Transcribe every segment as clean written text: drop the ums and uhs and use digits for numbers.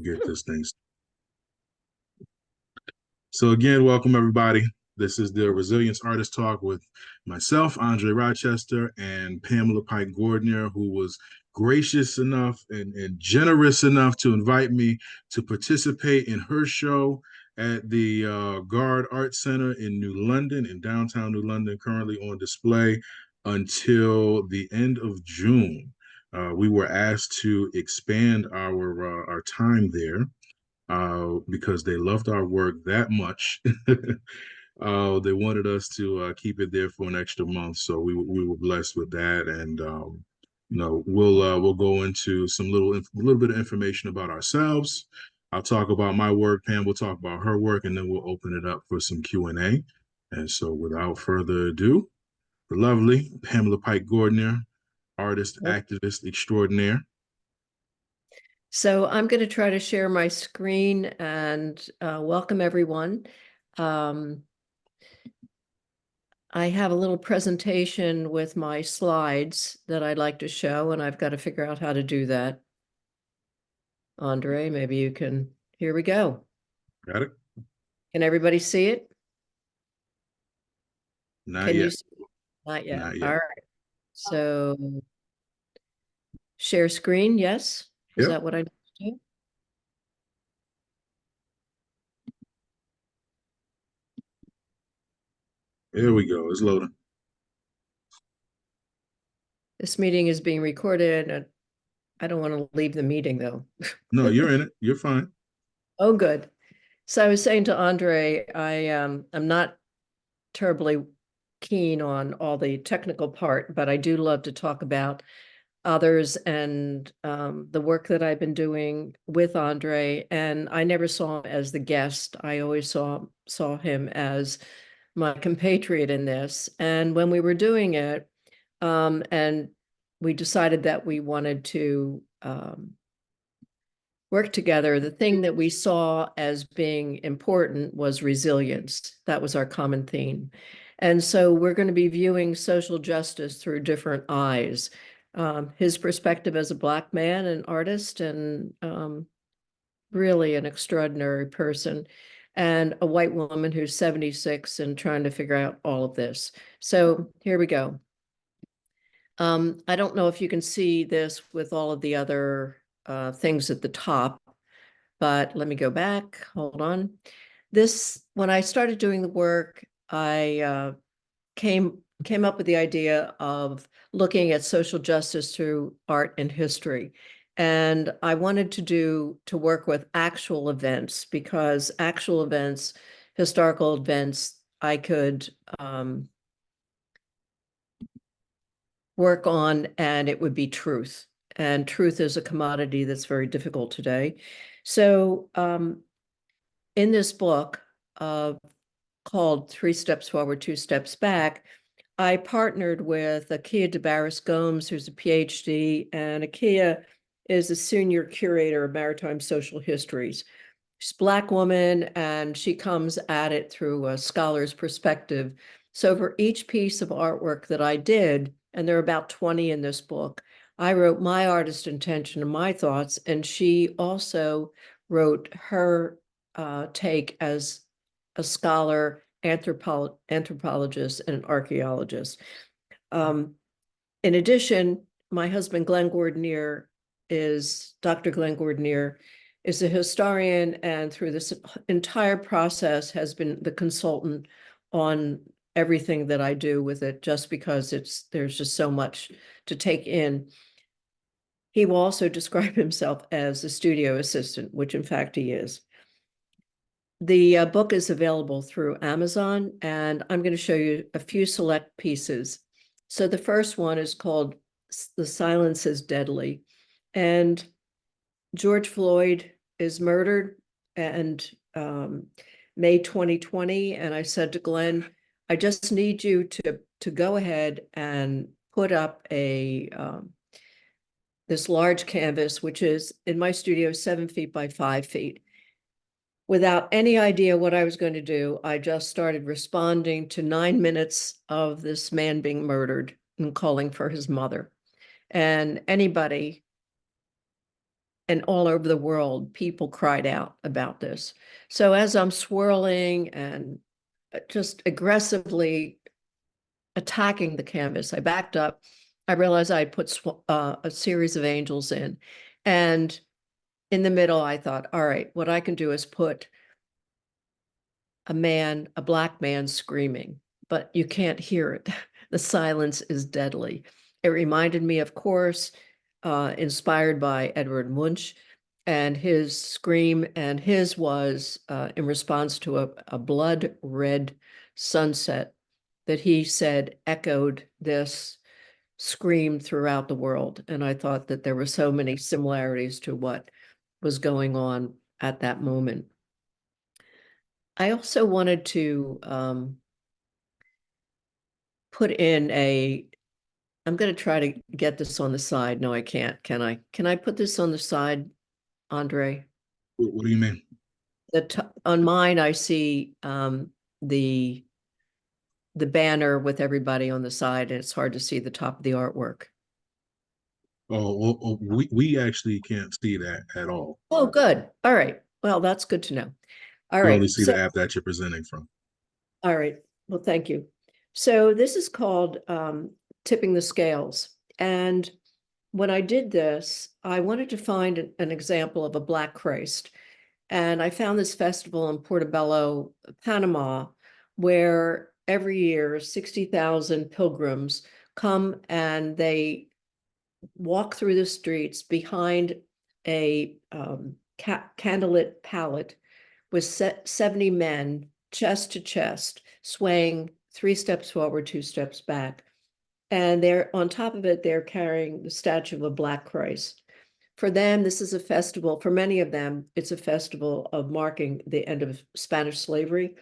Get this thing. So again, welcome everybody. This is the Resilience Artist Talk with myself, Andre Rochester, and Pamela Pike Gordinier, who was gracious enough and generous enough to invite me to participate in her show at the Garde Arts Center in New London, in downtown New London, currently on display until the end of June. We were asked to expand our time there because they loved our work that much. They wanted us to keep it there for an extra month, so we were blessed with that. And we'll go into some little bit of information about ourselves. I'll talk about my work. Pam will talk about her work, and then we'll open it up for some Q&A. And so, without further ado, the lovely Pamela Pike Gordinier, artist, activist extraordinaire. So I'm going to try to share my screen and welcome everyone. I have a little presentation with my slides that I'd like to show, and I've got to figure out how to do that. Andre, maybe you can, here we go. Got it? Can everybody see it? Not yet. Not yet. Not yet. All right. So share screen, yes? Is that what I need to do? There we go. It's loading. This meeting is being recorded, and I don't want to leave the meeting, though. No, you're in it. You're fine. Oh, good. So I was saying to Andre, I'm not terribly keen on all the technical part, but I do love to talk about others and the work that I've been doing with Andre. And I never saw him as the guest. I always saw him as my compatriot in this. And when we were doing it, and we decided that we wanted to work together, the thing that we saw as being important was resilience. That was our common theme. And so we're going to be viewing social justice through different eyes. His perspective as a Black man, an artist, and really an extraordinary person, and a white woman who's 76 and trying to figure out all of this. So here we go. I don't know if you can see this with all of the other things at the top, but let me go back. Hold on. When I started doing the work, I came up with the idea of looking at social justice through art and history. And I wanted to work with actual events, because actual events, historical events, I could work on, and it would be truth. And truth is a commodity that's very difficult today. So in this book called 3 Steps Forward, 2 Steps Back, I partnered with Akia DeBarris-Gomes, who's a PhD, and Akia is a senior curator of maritime social histories. She's a Black woman, and she comes at it through a scholar's perspective. So for each piece of artwork that I did, and there are about 20 in this book, I wrote my artist intention and my thoughts, and she also wrote her take as a scholar, anthropologist, and an archaeologist. In addition, my husband, Dr. Glenn Gordinier, is a historian, and through this entire process has been the consultant on everything that I do with it, just because there's just so much to take in. He will also describe himself as a studio assistant, which in fact he is. The book is available through Amazon, and I'm going to show you a few select pieces. So the first one is called The Silence is Deadly. And George Floyd is murdered, and May 2020. And I said to Glenn, I just need you to go ahead and put up this large canvas, which is in my studio 7 feet by 5 feet. Without any idea what I was going to do, I just started responding to 9 minutes of this man being murdered and calling for his mother. And anybody and all over the world, people cried out about this. So as I'm swirling and just aggressively attacking the canvas, I backed up. I realized I put a series of angels in. And in the middle, I thought, all right, what I can do is put a black man screaming, but you can't hear it. The silence is deadly. It reminded me, of course, inspired by Edward Munch and his scream, and his was in response to a blood red sunset that he said echoed this scream throughout the world. And I thought that there were so many similarities to what was going on at that moment. I also wanted to put in I'm going to try to get this on the side. No, I can't. Can I? Can I put this on the side, Andre? What do you mean? On mine, I see the banner with everybody on the side, and it's hard to see the top of the artwork. We actually can't see that at all. Oh, good. All right. Well, that's good to know. All We only right. see So, the app that you're presenting from. all right. Well, thank you. So this is called tipping the scales. And when I did this, I wanted to find an example of a Black Christ. And I found this festival in Portobello, Panama, where every year 60,000 pilgrims come and they walk through the streets behind a candlelit pallet with 70 men, chest to chest, swaying 3 steps forward, 2 steps back. And they're on top of it, they're carrying the statue of a Black Christ. For them, this is a festival. For many of them, it's a festival of marking the end of Spanish slavery.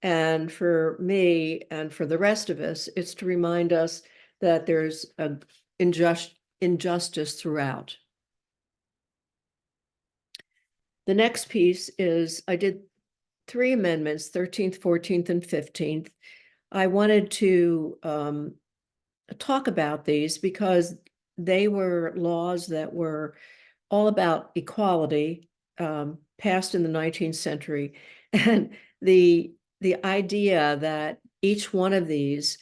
And for me and for the rest of us, it's to remind us that there's an injustice throughout. The next piece is I did 3 amendments, 13th, 14th, and 15th. I wanted to talk about these because they were laws that were all about equality, passed in the 19th century. And the idea that each one of these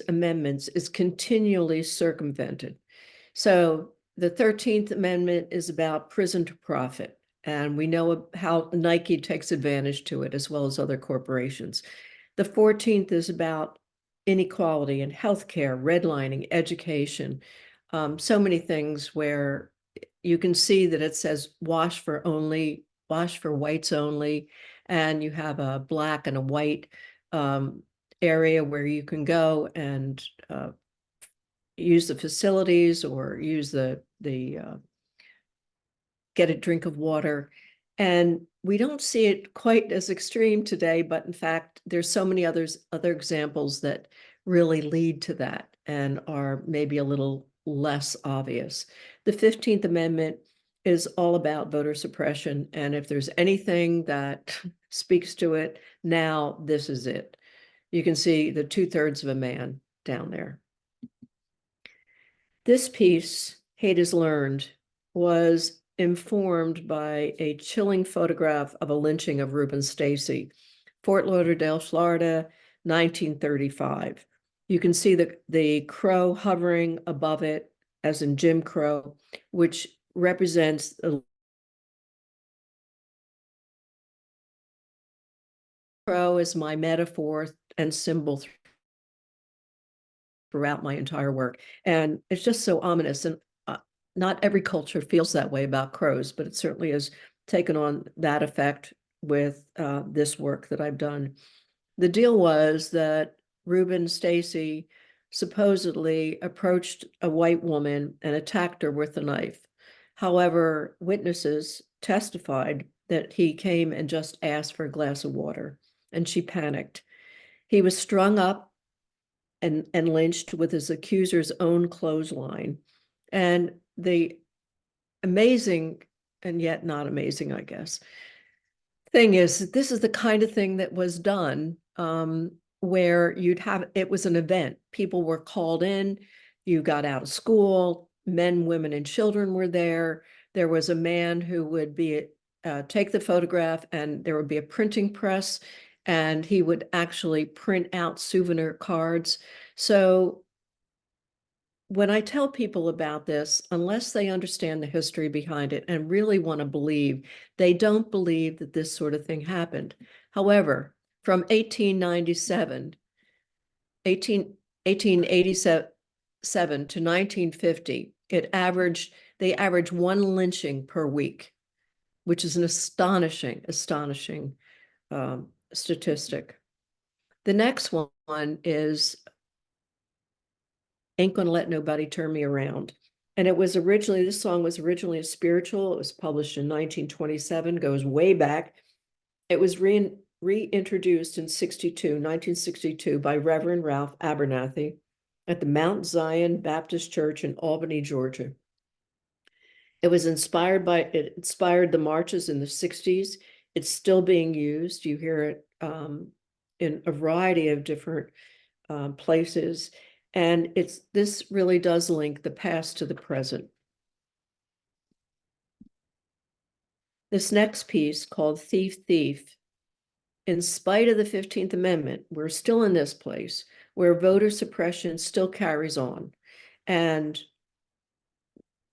amendments is continually circumvented. So the 13th Amendment is about prison to profit. And we know how Nike takes advantage to it, as well as other corporations. The 14th is about inequality in healthcare, redlining, education, so many things where you can see that it says wash for whites only, and you have a black and a white area where you can go and use the facilities or use the get a drink of water. And we don't see it quite as extreme today, but in fact, there's so many other examples that really lead to that and are maybe a little less obvious. The 15th Amendment is all about voter suppression. And if there's anything that speaks to it now, this is it. You can see the 2/3 of a man down there. This piece, Hate is Learned, was informed by a chilling photograph of a lynching of Reuben Stacy, Fort Lauderdale, Florida, 1935. You can see the crow hovering above it, as in Jim Crow, which represents the crow as my metaphor and symbol throughout my entire work. And it's just so ominous. And not every culture feels that way about crows, but it certainly has taken on that effect with this work that I've done. The deal was that Reuben Stacy supposedly approached a white woman and attacked her with a knife. However, witnesses testified that he came and just asked for a glass of water, and she panicked. He was strung up and lynched with his accuser's own clothesline. And the amazing, and yet not amazing, I guess, thing is, this is the kind of thing that was done where it was an event. People were called in, you got out of school, men, women, and children were there. There was a man who would take the photograph, and there would be a printing press, and he would actually print out souvenir cards. So when I tell people about this, unless they understand the history behind it and really want to believe, they don't believe that this sort of thing happened. However, from 1887 to 1950, they averaged one lynching per week, which is an astonishing statistic. The next one is Ain't Gonna Let Nobody Turn Me Around. And this song was originally a spiritual. It was published in 1927, goes way back. It was reintroduced in 1962 by Reverend Ralph Abernathy at the Mount Zion Baptist Church in Albany, Georgia. It inspired the marches in the 60s. It's still being used. You hear it in a variety of different places. And this really does link the past to the present. This next piece, called Thief, Thief, in spite of the 15th Amendment, we're still in this place where voter suppression still carries on. And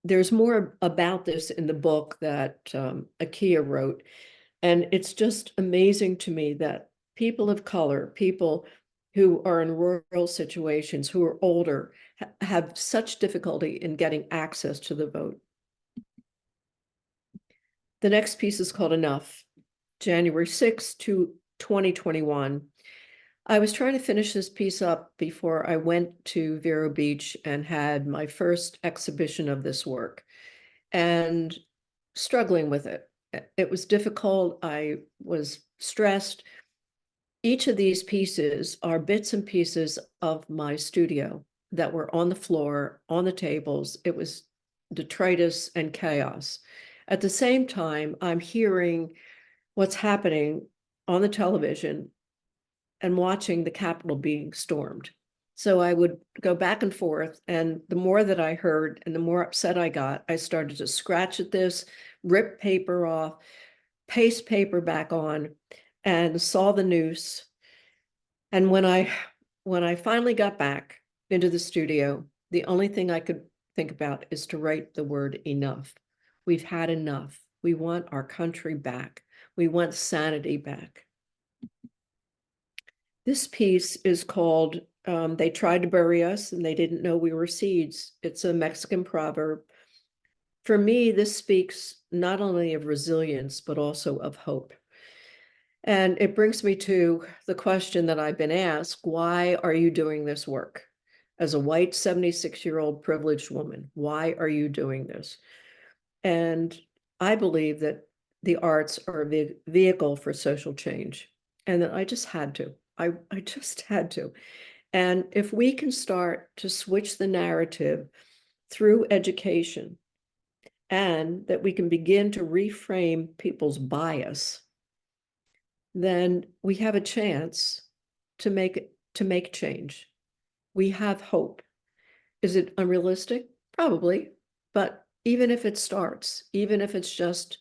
there's more about this in the book that Akia wrote. And it's just amazing to me that people of color, people who are in rural situations, who are older, have such difficulty in getting access to the vote. The next piece is called Enough, January 6, 2021. I was trying to finish this piece up before I went to Vero Beach and had my first exhibition of this work, and struggling with it. It was difficult. I was stressed. Each of these pieces are bits and pieces of my studio that were on the floor, on the tables. It was detritus and chaos. At the same time, I'm hearing what's happening on the television and watching the Capitol being stormed. So I would go back and forth, and the more that I heard and the more upset I got, I started to scratch at this, rip paper off, paste paper back on, and saw the noose. And when I finally got back into the studio, the only thing I could think about is to write the word enough. We've had enough. We want our country back. We want sanity back. This piece is called They Tried to Bury Us and They Didn't Know We Were Seeds. It's a Mexican proverb. For me, this speaks not only of resilience, but also of hope. And it brings me to the question that I've been asked: why are you doing this work? As a white 76-year-old privileged woman, why are you doing this? And I believe that the arts are a vehicle for social change, and that I just had to. I just had to. And if we can start to switch the narrative through education, and that we can begin to reframe people's bias, then we have a chance to make change. We have hope. Is it unrealistic? Probably. But even if it starts, even if it's just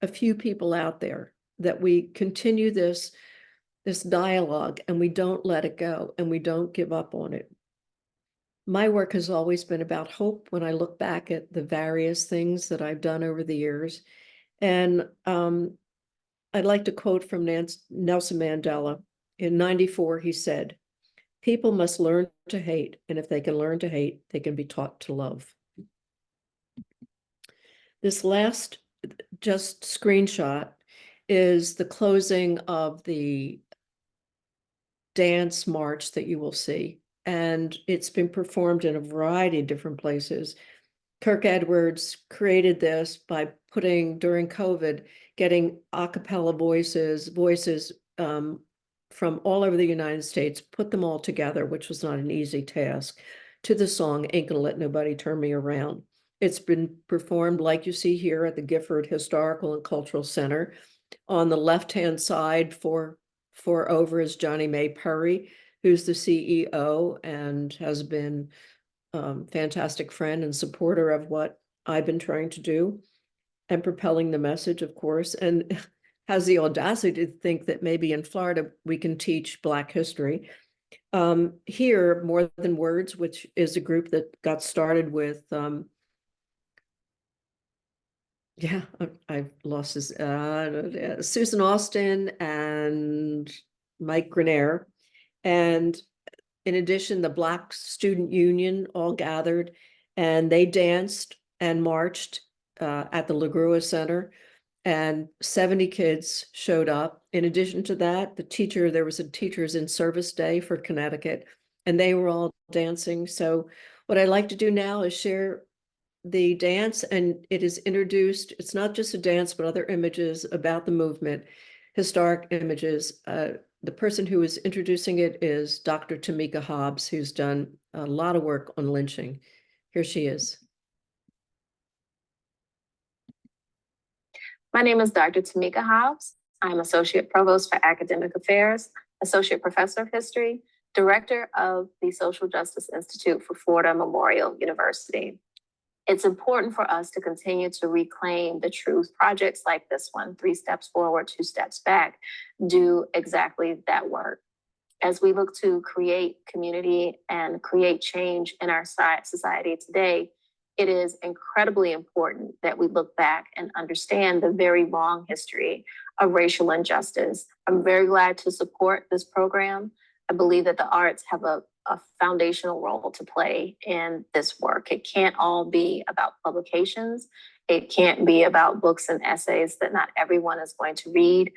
a few people out there, that we continue this dialogue and we don't let it go and we don't give up on it. My work has always been about hope when I look back at the various things that I've done over the years. And I'd like to quote from Nelson Mandela. In 94, he said, "People must learn to hate, and if they can learn to hate, they can be taught to love." This last just screenshot is the closing of the dance march that you will see. And it's been performed in a variety of different places. Kirk Edwards created this by during COVID, getting a cappella voices from all over the United States, put them all together, which was not an easy task, to the song Ain't Gonna Let Nobody Turn Me Around. It's been performed, like you see here, at the Gifford Historical and Cultural Center. On the left-hand side for over is Johnny May Perry, who's the CEO and has been fantastic friend and supporter of what I've been trying to do and propelling the message, of course, and has the audacity to think that maybe in Florida we can teach Black history. Here, More Than Words, which is a group that got started with, I've lost his, Susan Austin and Mike Grenier. And in addition, the Black Student Union all gathered and they danced and marched at the LaGrua Center, and 70 kids showed up. In addition to that, there was a Teachers in Service Day for Connecticut, and they were all dancing. So what I like to do now is share the dance, and it is introduced. It's not just a dance, but other images about the movement, historic images. The person who is introducing it is Dr. Tamika Hobbs, who's done a lot of work on lynching. Here she is. My name is Dr. Tamika Hobbs. I'm Associate Provost for Academic Affairs, Associate Professor of History, Director of the Social Justice Institute for Florida Memorial University. It's important for us to continue to reclaim the truth. Projects like this one, 3 Steps Forward, 2 Steps Back, do exactly that work. As we look to create community and create change in our society today, it is incredibly important that we look back and understand the very long history of racial injustice. I'm very glad to support this program. I believe that the arts have a foundational role to play in this work. It can't all be about publications. It can't be about books and essays that not everyone is going to read.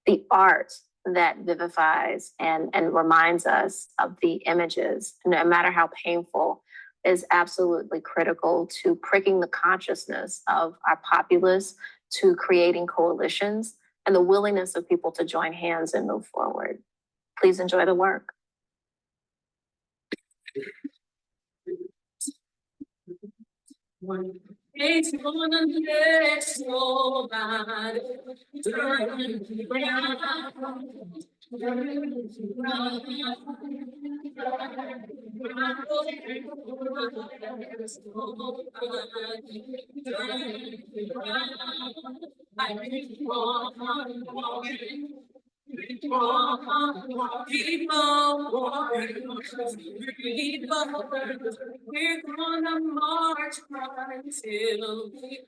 The art that vivifies and reminds us of the images, no matter how painful, is absolutely critical to pricking the consciousness of our populace, to creating coalitions, and the willingness of people to join hands and move forward. Please enjoy the work. It's gonna let nobody Keep on walking, we're gonna march until we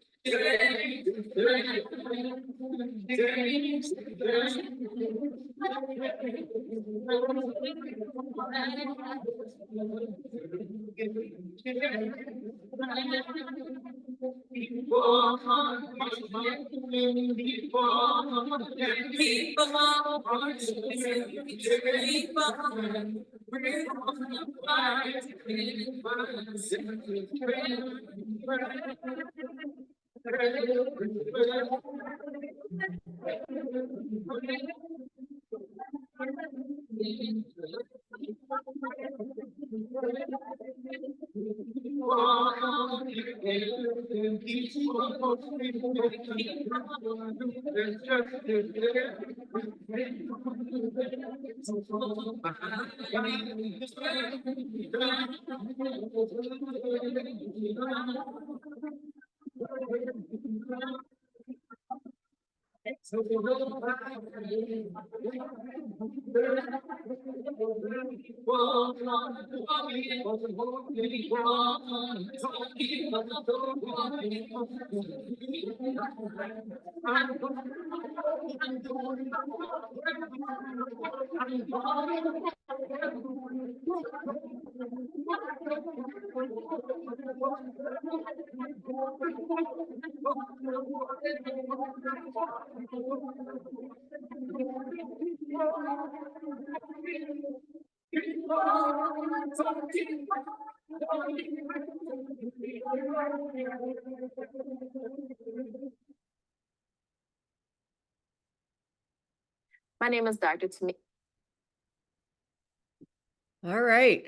My name is Dr. Tamika. All right.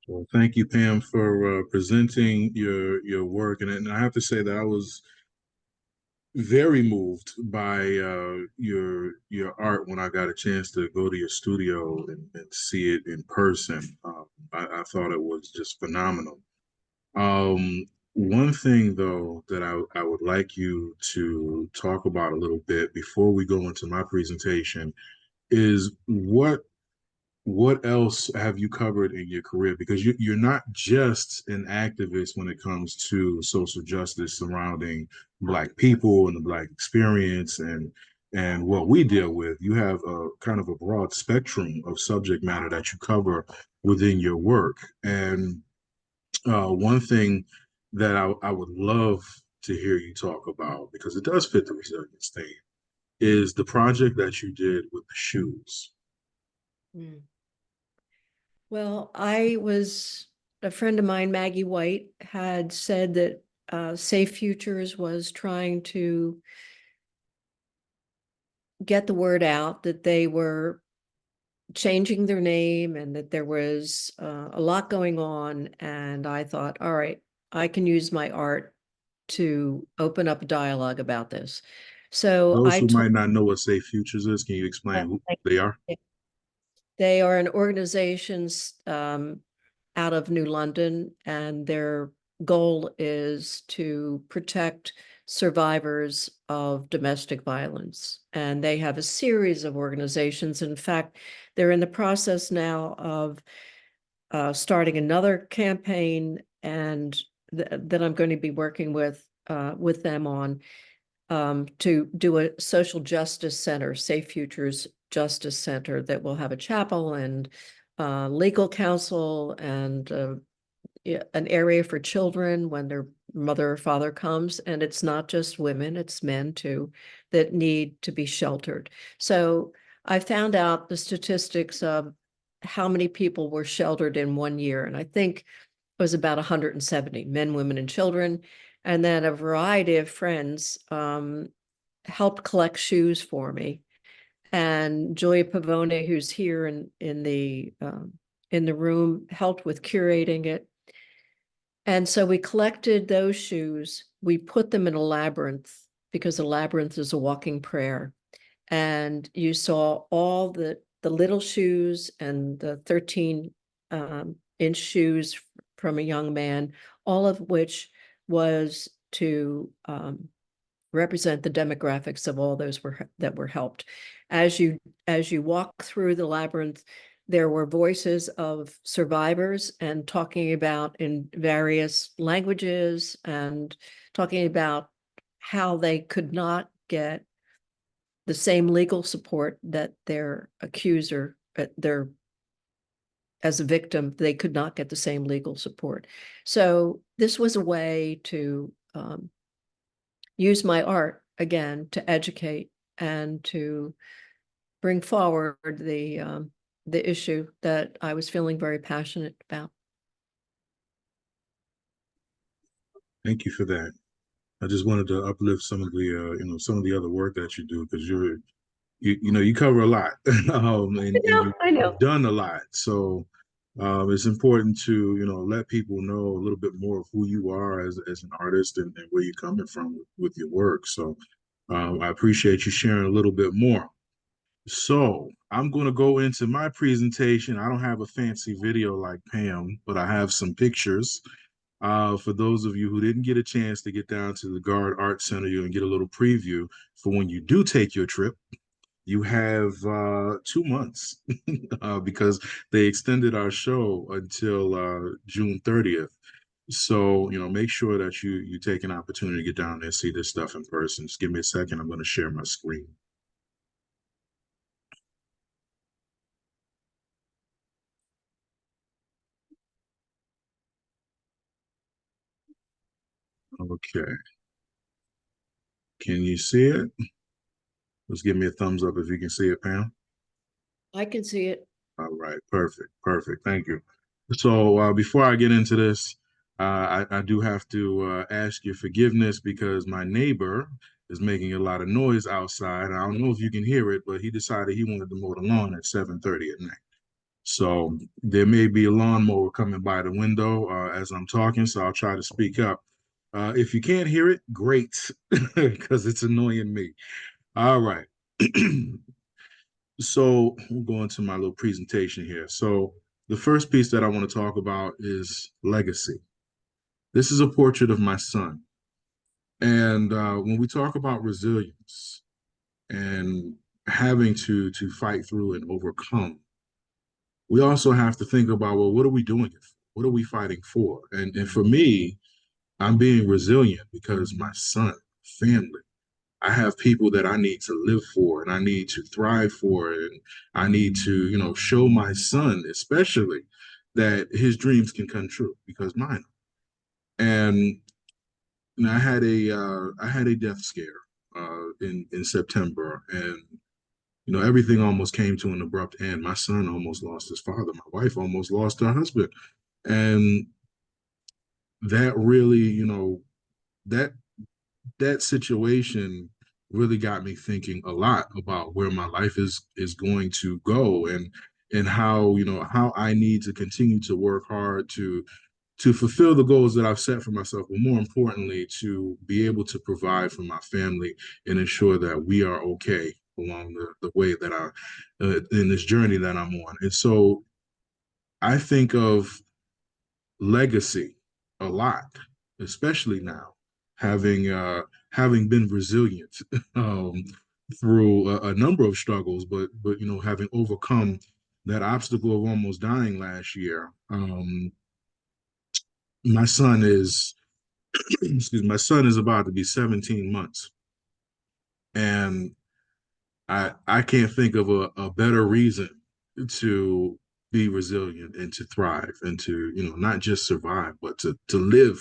Well, thank you, Pam, for presenting your work. And I have to say that very moved by your art when I got a chance to go to your studio and see it in person. I thought it was just phenomenal. One thing though that I would like you to talk about a little bit before we go into my presentation is what else have you covered in your career? Because you're not just an activist when it comes to social justice surrounding Black people and the Black experience and what we deal with. You have a kind of a broad spectrum of subject matter that you cover within your work. And one thing that I would love to hear you talk about, because it does fit the resilience theme, is the project that you did with the shoes. Mm. Well, a friend of mine, Maggie White, had said that Safe Futures was trying to get the word out that they were changing their name and that there was a lot going on. And I thought, all right, I can use my art to open up a dialogue about this. So Those I who told might not know what Safe Futures is, can you explain who they are? they are an organization out of New London, and their goal is to protect survivors of domestic violence. And they have a series of organizations. In fact, they're in the process now of starting another campaign, and that I'm going to be working with them on to do a social justice center, Safe Futures Justice Center, that will have a chapel and legal counsel and an area for children when their mother or father comes. And it's not just women, it's men too, that need to be sheltered. So I found out the statistics of how many people were sheltered in 1 year. And I think it was about 170 men, women, and children. And then a variety of friends helped collect shoes for me. And Julia Pavone, who's here in the room, helped with curating it. And so we collected those shoes. We put them in a labyrinth because a labyrinth is a walking prayer. And you saw all the little shoes and the 13-inch shoes from a young man, all of which was to represent the demographics of all those that were helped. As you walk through the labyrinth, there were voices of survivors and talking about in various languages and talking about how they could not get the same legal support that their accuser, their as a victim, they could not get the same legal support. So this was a way to use my art again to educate and to bring forward the issue that I was feeling very passionate about. Thank you for that. I just wanted to uplift some of the some of the other work that you do because you cover a lot and I know. you've done a lot. So it's important to let people know a little bit more of who you are as an artist and where you're coming from with your work. So I appreciate you sharing a little bit more. So I'm going to go into my presentation. I don't have a fancy video like Pam, but I have some pictures. For those of you who didn't get a chance to get down to the Garde Arts Center, you can get a little preview for when you do take your trip. You have 2 months because they extended our show until June 30th. So, make sure that you take an opportunity to get down there and see this stuff in person. Just give me a second. I'm going to share my screen. Okay. Can you see it? Just give me a thumbs up if you can see it, Pam. I can see it. All right, perfect, perfect. Thank you. So before I get into this, I do have to ask your forgiveness because my neighbor is making a lot of noise outside. I don't know if you can hear it, but he decided he wanted to mow the lawn at 7:30 at night. So there may be a lawnmower coming by the window as I'm talking, so I'll try to speak up. If you can't hear it, great, because it's annoying me. All right. So we'll go into my little presentation here. So the first piece that I want to talk about is legacy. This is a portrait of my son. And when we talk about resilience and having to fight through and overcome, we also have to think about, well, what are we doing it for? What are we fighting for? And for me, I'm being resilient because my son, family, I have people that I need to live for and I need to thrive for. And I need to, show my son, especially, that his dreams can come true because mine. And I had a death scare in September, and everything almost came to an abrupt end. My son almost lost his father. My wife almost lost her husband, and that really, that that situation really got me thinking a lot about where my life is going to go, and how how I need to continue to work hard to fulfill the goals that I've set for myself, but more importantly, to be able to provide for my family and ensure that we are okay along the way that in this journey that I'm on. And so I think of legacy a lot, especially now, having been resilient um, through a number of struggles, but having overcome that obstacle of almost dying last year. My son is excuse me, my son is about to be 17 months, and I can't think of a better reason to be resilient and to thrive and to not just survive but to live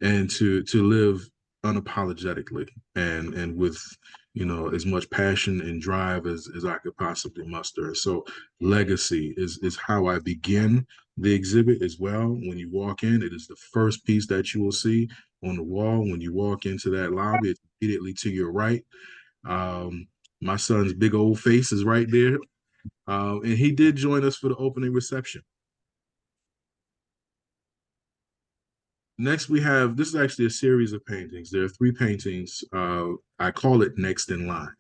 and to live unapologetically and with as much passion and drive as I could possibly muster. So legacy is how I begin the exhibit as well. When you walk in, it is the first piece that you will see on the wall. When you walk into that lobby, it's immediately to your right. um, my son's big old face is right there, and he did join us for the opening reception. Next, we have, this is actually a series of paintings. There are three paintings. I call it Next in Line,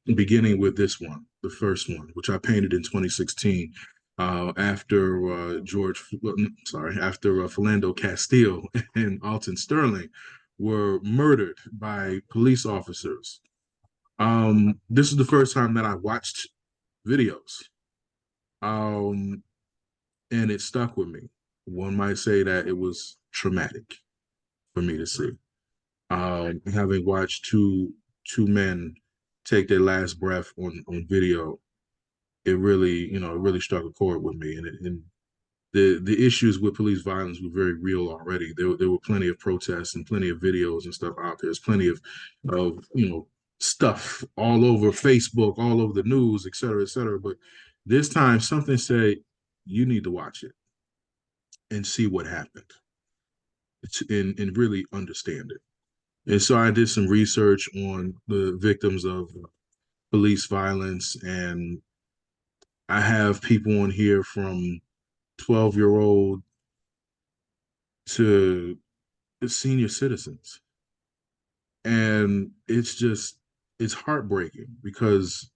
beginning with this one, the first one, which I painted in 2016 after after Philando Castile and Alton Sterling were murdered by police officers. This is the first time that I watched videos, and it stuck with me. One might say that it was traumatic for me to see. Having watched two men take their last breath on video, it really it really struck a chord with me. And the issues with police violence were very real already. There were plenty of protests and plenty of videos and stuff out there. There's plenty of stuff all over Facebook, all over the news, et cetera, et cetera. But this time something said, you need to watch it and see what happened and really understand it. And so I did some research on the victims of police violence, and I have people on here from 12-year-old to senior citizens. And it's heartbreaking because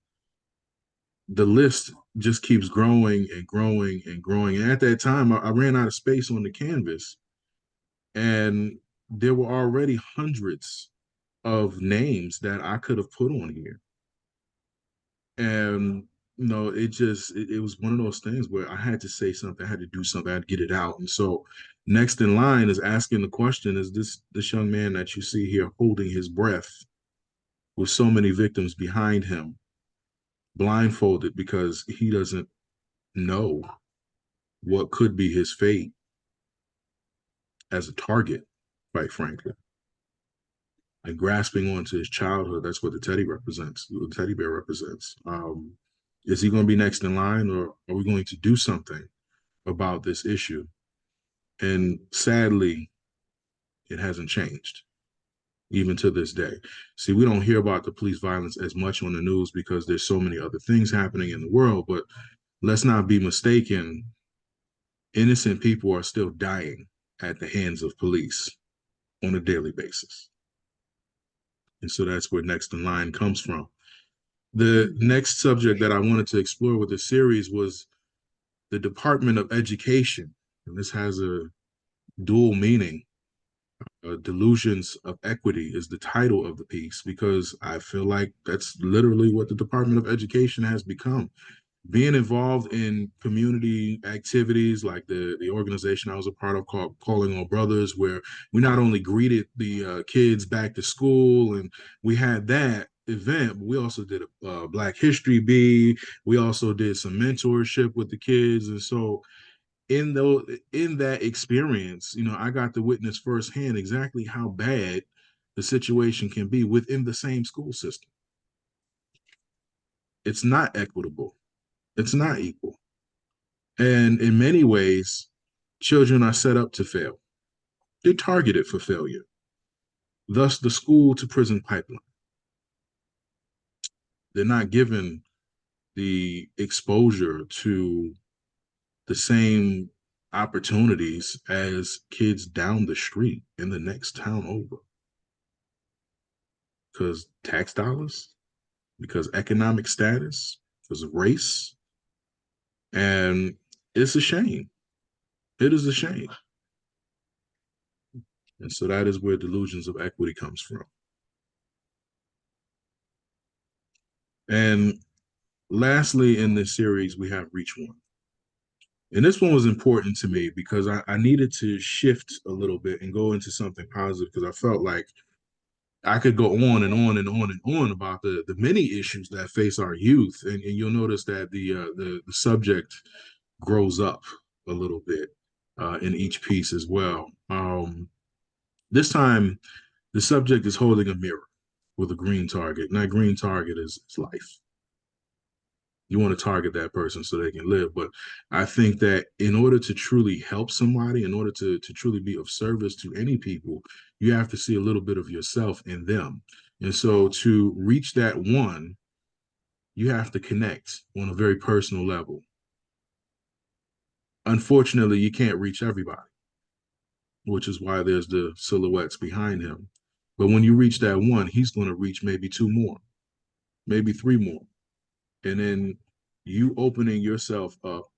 the list just keeps growing and growing and growing. And at that time, I ran out of space on the canvas, and there were already hundreds of names that I could have put on here. And it was one of those things where I had to say something, I had to do something, I had to get it out. And so next in line is asking the question, is this young man that you see here holding his breath with so many victims behind him, blindfolded because he doesn't know what could be his fate as a target, quite frankly, and grasping onto his childhood. That's what the teddy represents, the teddy bear represents. Is he going to be next in line, or are we going to do something about this issue? And sadly, it hasn't changed, even to this day. See, we don't hear about the police violence as much on the news because there's so many other things happening in the world, but let's not be mistaken. Innocent people are still dying at the hands of police. on a daily basis. And so that's where Next in Line comes from. The next subject that I wanted to explore with the series was the Department of Education. And this has a dual meaning. Delusions of Equity is the title of the piece, because I feel like that's literally what the Department of Education has become. Being involved in community activities like the organization I was a part of called Calling All Brothers, where we not only greeted the kids back to school and we had that event, but we also did a Black History Bee. We also did some mentorship with the kids. And so in that experience, I got to witness firsthand exactly how bad the situation can be within the same school system. It's not equitable. It's not equal. And in many ways, children are set up to fail. They're targeted for failure. Thus, the school to prison pipeline. They're not given the exposure to the same opportunities as kids down the street in the next town over. Because tax dollars, because economic status, because of race. And it's a shame. It is a shame. And so that is where Delusions of Equity comes from. And lastly, in this series, we have Reach One. And this one was important to me because I needed to shift a little bit and go into something positive, because I felt like I could go on and on and on and on about the many issues that face our youth. And you'll notice that the subject grows up a little bit in each piece as well. This time, the subject is holding a mirror with a green target. And that green target is life. You want to target that person so they can live. But I think that in order to truly help somebody, in order to truly be of service to any people, you have to see a little bit of yourself in them. And so to reach that one, you have to connect on a very personal level. Unfortunately, you can't reach everybody, which is why there's the silhouettes behind him. But when you reach that one, he's going to reach maybe two more, maybe three more. And then you opening yourself up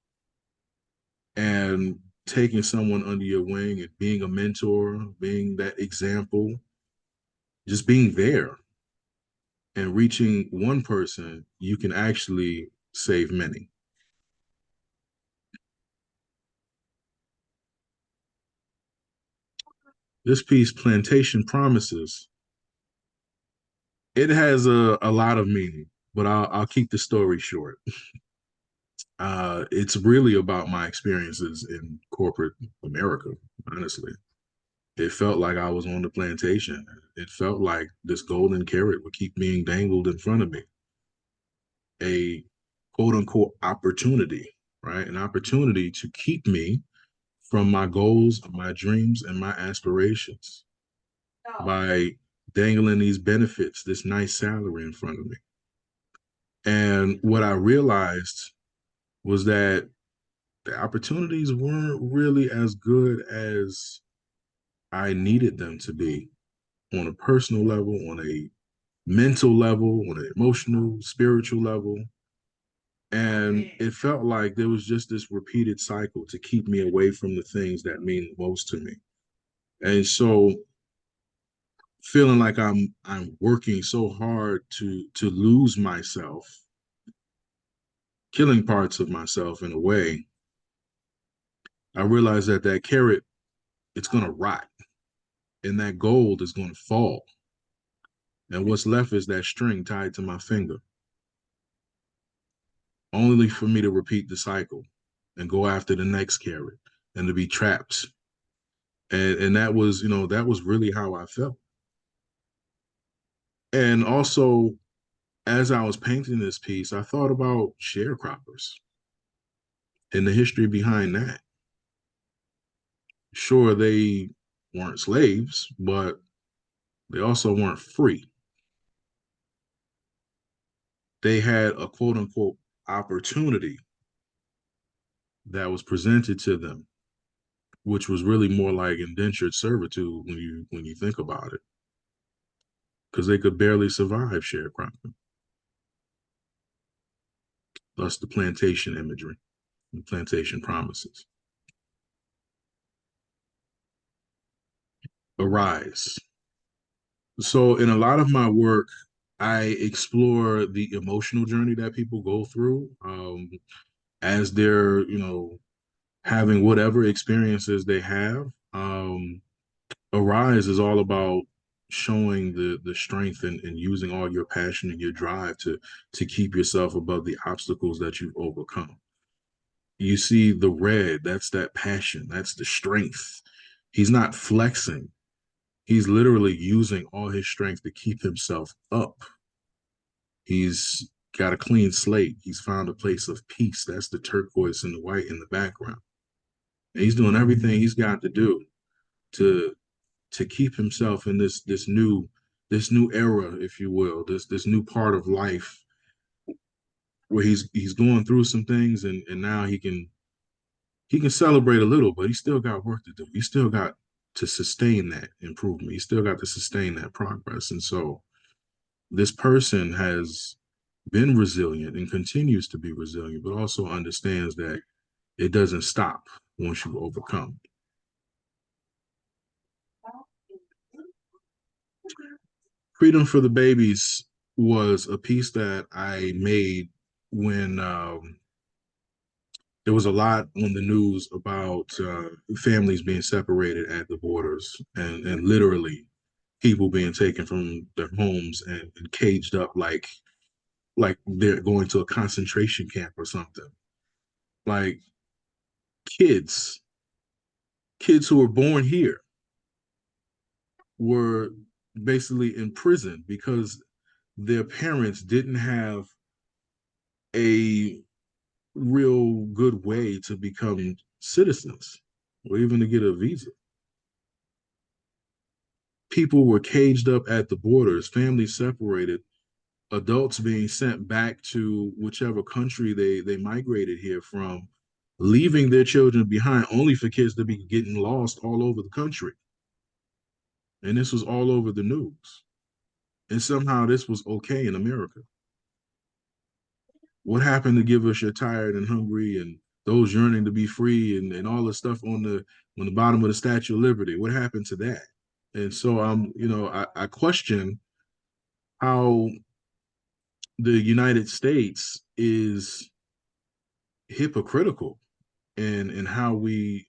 and taking someone under your wing and being a mentor, being that example, just being there and reaching one person, you can actually save many. This piece, Plantation Promises, it has a lot of meaning, but I'll keep the story short. It's really about my experiences in corporate America, honestly. It felt like I was on the plantation. It felt like this golden carrot would keep being dangled in front of me. A quote unquote opportunity, right? An opportunity to keep me from my goals, my dreams, and my aspirations by dangling these benefits, this nice salary in front of me. And what I realized was that the opportunities weren't really as good as I needed them to be on a personal level, on a mental level, on an emotional, spiritual level. And it felt like there was just this repeated cycle to keep me away from the things that mean most to me. And so feeling like I'm working so hard to lose myself, killing parts of myself in a way, I realized that that carrot, it's going to rot and that gold is going to fall. And what's left is that string tied to my finger, only for me to repeat the cycle and go after the next carrot and to be trapped. And that was, that was really how I felt. And also, as I was painting this piece, I thought about sharecroppers and the history behind that. Sure, they weren't slaves, but they also weren't free. They had a quote unquote opportunity that was presented to them, which was really more like indentured servitude when you think about it, because they could barely survive sharecropping. Thus the plantation imagery, the plantation promises. Arise. So in a lot of my work, I explore the emotional journey that people go through as they're, having whatever experiences they have. Arise is all about showing the strength and using all your passion and your drive to keep yourself above the obstacles that you've overcome. You see the red, that's that passion, that's the strength. He's not flexing. He's literally using all his strength to keep himself up. He's got a clean slate. He's found a place of peace. That's the turquoise and the white in the background. And he's doing everything he's got to do to keep himself in this new era, if you will, this new part of life where he's going through some things, and now he can celebrate a little, but he still got work to do. He still got to sustain that improvement. He still got to sustain that progress. And so this person has been resilient and continues to be resilient, but also understands that it doesn't stop once you overcome. Freedom for the Babies was a piece that I made when there was a lot on the news about families being separated at the borders, and literally people being taken from their homes and caged up like they're going to a concentration camp or something. Like kids, kids who were born here were basically in prison because their parents didn't have a real good way to become citizens or even to get a visa. People were caged up at the borders, families separated, adults being sent back to whichever country they migrated here from, leaving their children behind, only for kids to be getting lost all over the country. And this was all over the news. And somehow this was okay in America. What happened to give us "You're tired and hungry" and "Those yearning to be free" and all the stuff on the bottom of the Statue of Liberty? What happened to that? And so I question how the United States is hypocritical in how we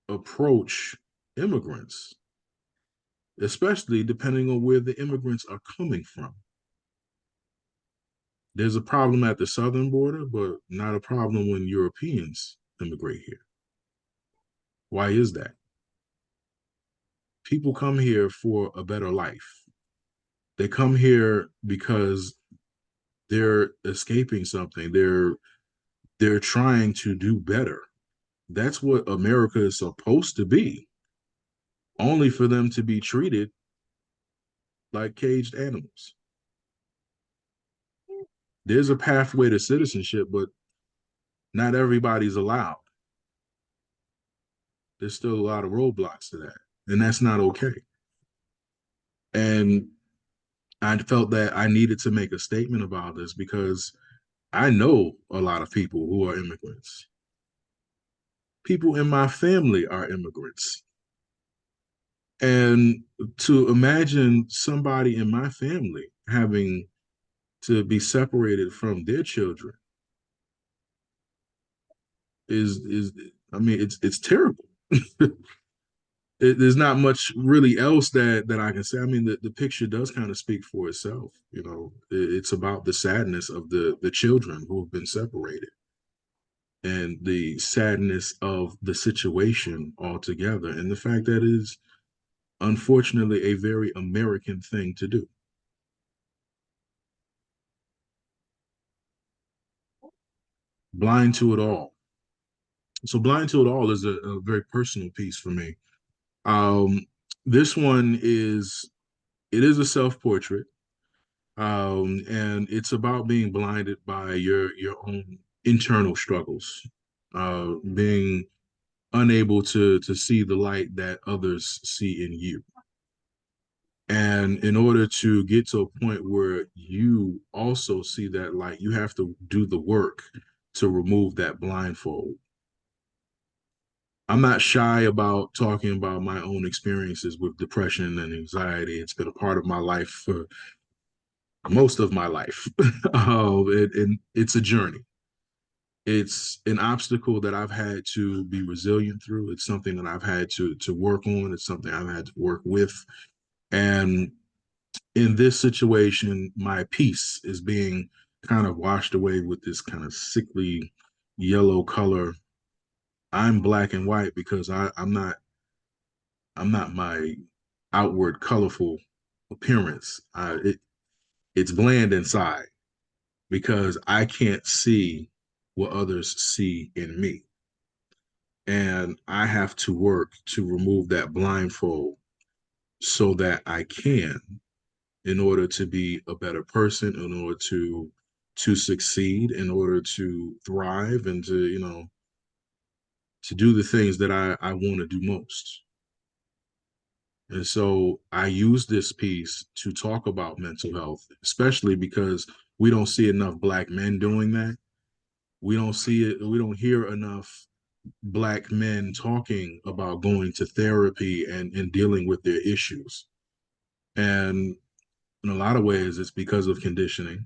approach immigrants, especially depending on where the immigrants are coming from. There's a problem at the southern border, but not a problem when Europeans immigrate here. Why is that? People come here for a better life. They come here because they're escaping something. They're trying to do better. That's what America is supposed to be, only for them to be treated like caged animals. There's a pathway to citizenship, but not everybody's allowed. There's still a lot of roadblocks to that, and that's not okay. And I felt that I needed to make a statement about this because I know a lot of people who are immigrants. People in my family are immigrants. And to imagine somebody in my family having to be separated from their children is I mean it's terrible. There's not much really else that I can say. I mean, the picture does kind of speak for itself. It's about the sadness of the children who have been separated and the sadness of the situation altogether, and the fact that it is unfortunately a very American thing to do. Blind to it all. So blind to it all is a very personal piece for me. Um, this one is a self-portrait. And it's about being blinded by your own internal struggles, being unable to see the light that others see in you. And in order to get to a point where you also see that light, you have to do the work to remove that blindfold. I'm not shy about talking about my own experiences with depression and anxiety. It's been a part of my life for most of my life. And it's a journey. It's an obstacle that I've had to be resilient through. It's something that I've had to work on. It's something I've had to work with. And in this situation, my peace is being kind of washed away with this kind of sickly yellow color. I'm black and white because I'm not my outward colorful appearance. It's bland inside because I can't see what others see in me. And I have to work to remove that blindfold so that I can, in order to be a better person, in order to succeed, in order to thrive, and to, to do the things that I want to do most. And so I use this piece to talk about mental health, especially because we don't see enough Black men doing that. We don't see it, we don't hear enough Black men talking about going to therapy and dealing with their issues. And in a lot of ways, it's because of conditioning,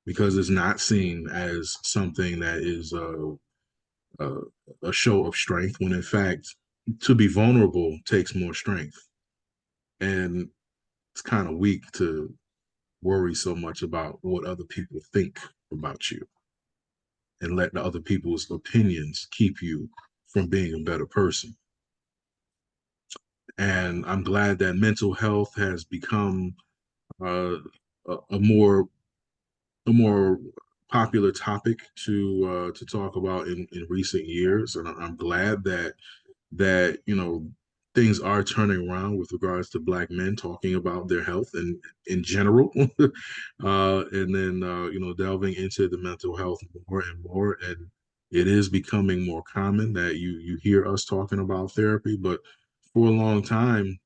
because it's not seen as something that is a, a show of strength, when in fact, to be vulnerable takes more strength. And it's kind of weak to worry so much about what other people think about you and let the other people's opinions keep you from being a better person. And I'm glad that mental health has become uh, a more popular topic to talk about in recent years, and I'm glad that things are turning around with regards to Black men talking about their health and in general, and then delving into the mental health more and more, and it is becoming more common that you hear us talking about therapy, but for a long time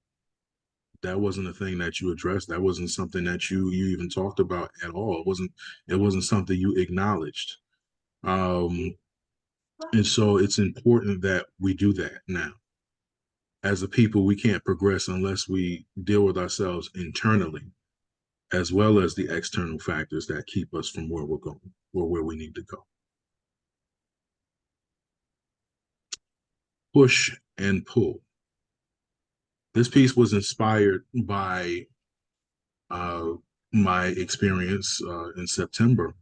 that wasn't a thing that you addressed. That wasn't something that you even talked about at all. It wasn't something you acknowledged. Um, and so it's important that we do that now. As a people, we can't progress unless we deal with ourselves internally, as well as the external factors that keep us from where we're going or where we need to go. Push and pull. This piece was inspired by uh, my experience in September,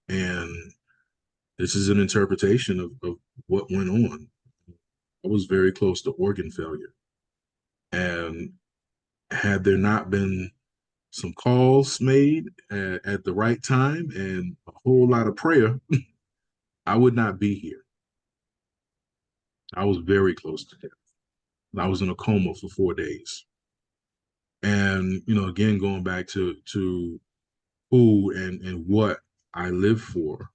and this is an interpretation of what went on. I was very close to organ failure. And had there not been some calls made at the right time and a whole lot of prayer, I would not be here. I was very close to death. I was in a coma for 4 days. And, again, going back to who and what I live for,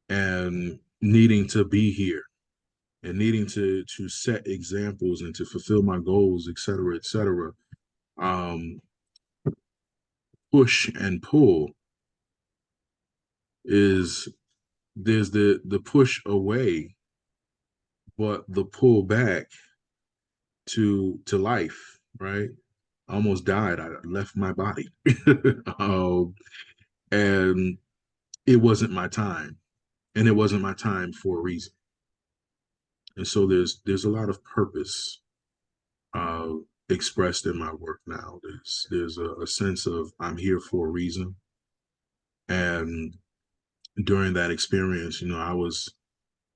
and needing to be here, and needing to set examples and to fulfill my goals, et cetera, et cetera. Um, push and pull is, there's the push away, but the pull back to life, right? I almost died. I left my body. um, and it wasn't my time. And it wasn't my time for a reason. And so there's a lot of purpose uh, expressed in my work now. There's a sense of I'm here for a reason. And during that experience, I was,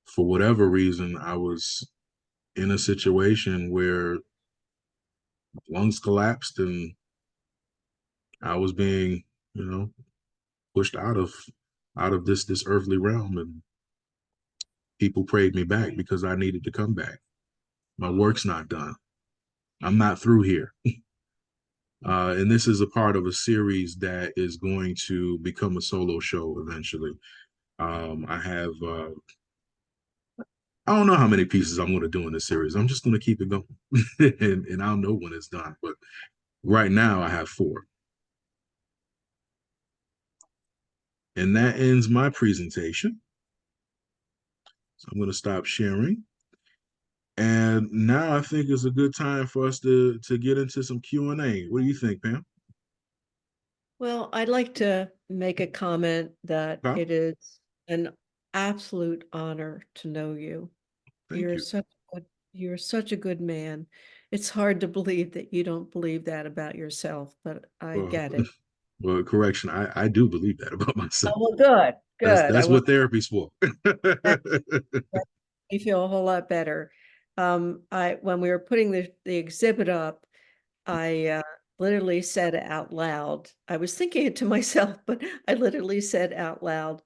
for whatever reason, I was in a situation where lungs collapsed and I was being, pushed out of this earthly realm, and people prayed me back because I needed to come back. My work's not done. I'm not through here. And this is a part of a series that is going to become a solo show eventually. I have I don't know how many pieces I'm going to do in this series. I'm just going to keep it going, and I'll know when it's done. But right now, I have 4, and that ends my presentation. So I'm going to stop sharing. And now I think it's a good time for us to get into some Q&A. What do you think, Pam? Well, I'd like to make a comment that Okay. it is an absolute honor to know you. Thank you. You're such a good man. It's hard to believe that you don't believe that about yourself, but I Well, get it. well, correction. I do believe that about myself. Oh, well, good, good. I That's want what therapy's for. that you feel a whole lot better. When we were putting the exhibit up, I literally said out loud, I was thinking it to myself, but I literally said out loud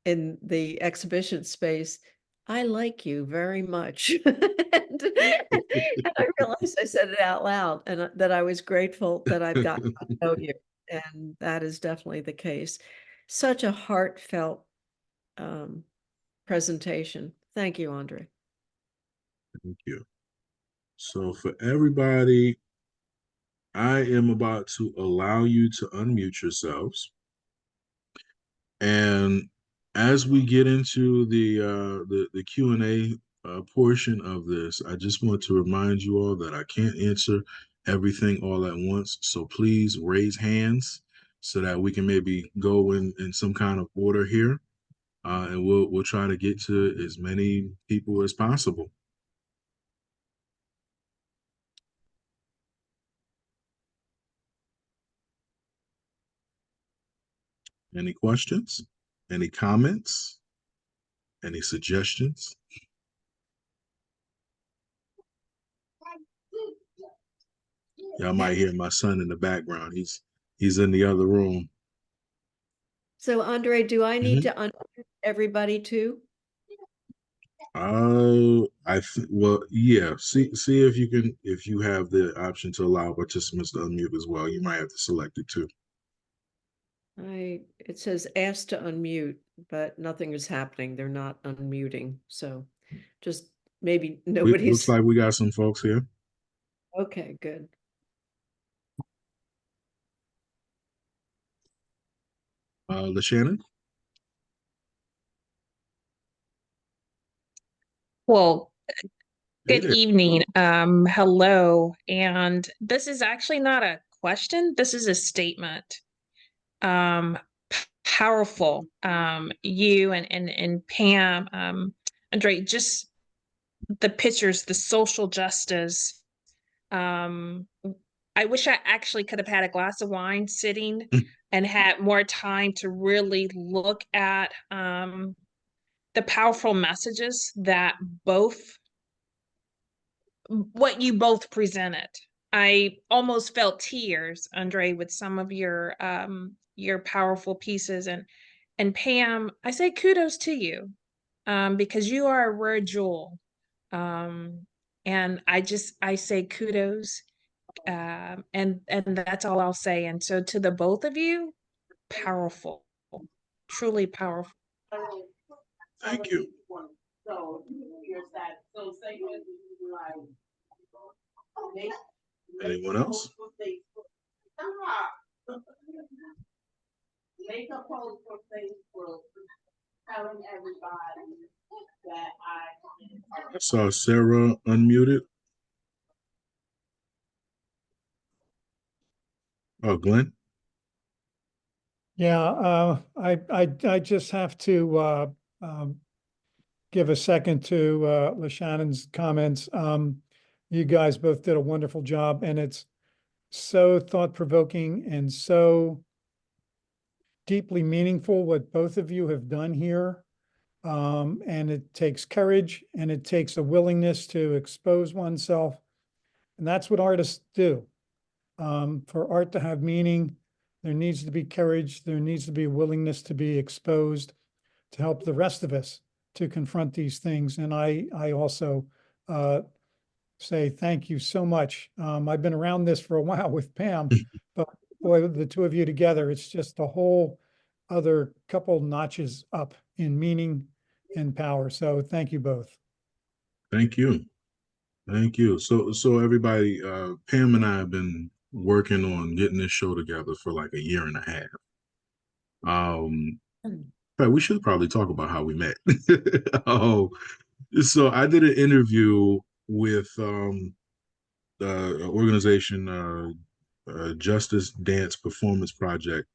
in the exhibition space, I like you very much. And I realized I said it out loud and that I was grateful that I've gotten to know you. And that is definitely the case. Such a heartfelt um, presentation. Thank you, Andre. Thank you. So for everybody, I am about to allow you to unmute yourselves. And as we get into the Q&A portion of this, I just want to remind you all that I can't answer everything all at once. So please raise hands so that we can maybe go in some kind of order here. And we'll try to get to as many people as possible. Any questions? Any comments? Any suggestions? Y'all might hear my son in the background. He's in the other room. So, Andre, do I need Mhm. to unmute everybody too? Well, yeah. See if you have the option to allow participants to unmute as well. You might have to select it too. It says ask to unmute, but nothing is happening. They're not unmuting. So just maybe Looks nobody's like we got some folks here. okay, good. LaShannon? Well, Hey good there. evening. Hello. And this is actually not a question. This is a statement. Um, Powerful. You and Pam, Andre, just the pictures, the social justice. Um, I wish I actually could have had a glass of wine sitting and had more time to really look at the powerful messages that both what you both presented. I almost felt tears, Andre, with some of your powerful pieces. And Pam, I say kudos to you, because you are a rare jewel. And I say kudos. And that's all I'll say. And so to the both of you, powerful, truly powerful. Thank you. Anyone else? Make a post for Facebook telling everybody that I saw Sarah unmuted. Oh, Glenn? Yeah, I just have to give a second to LaShannon's comments. You guys both did a wonderful job, and it's so thought-provoking and so deeply meaningful what both of you have done here. And it takes courage and it takes a willingness to expose oneself. And that's what artists do. For art to have meaning, there needs to be courage. There needs to be a willingness to be exposed to help the rest of us to confront these things. And I also say thank you so much. I've been around this for a while with Pam, but boy, the two of you together, it's just a whole other couple notches up in meaning in power. So thank you both. Thank you. Thank you. So everybody, Pam and I have been working on getting this show together for like a year and a half. In fact, we should probably talk about how we met. Oh, so I did an interview with the organization Justice Dance Performance Project.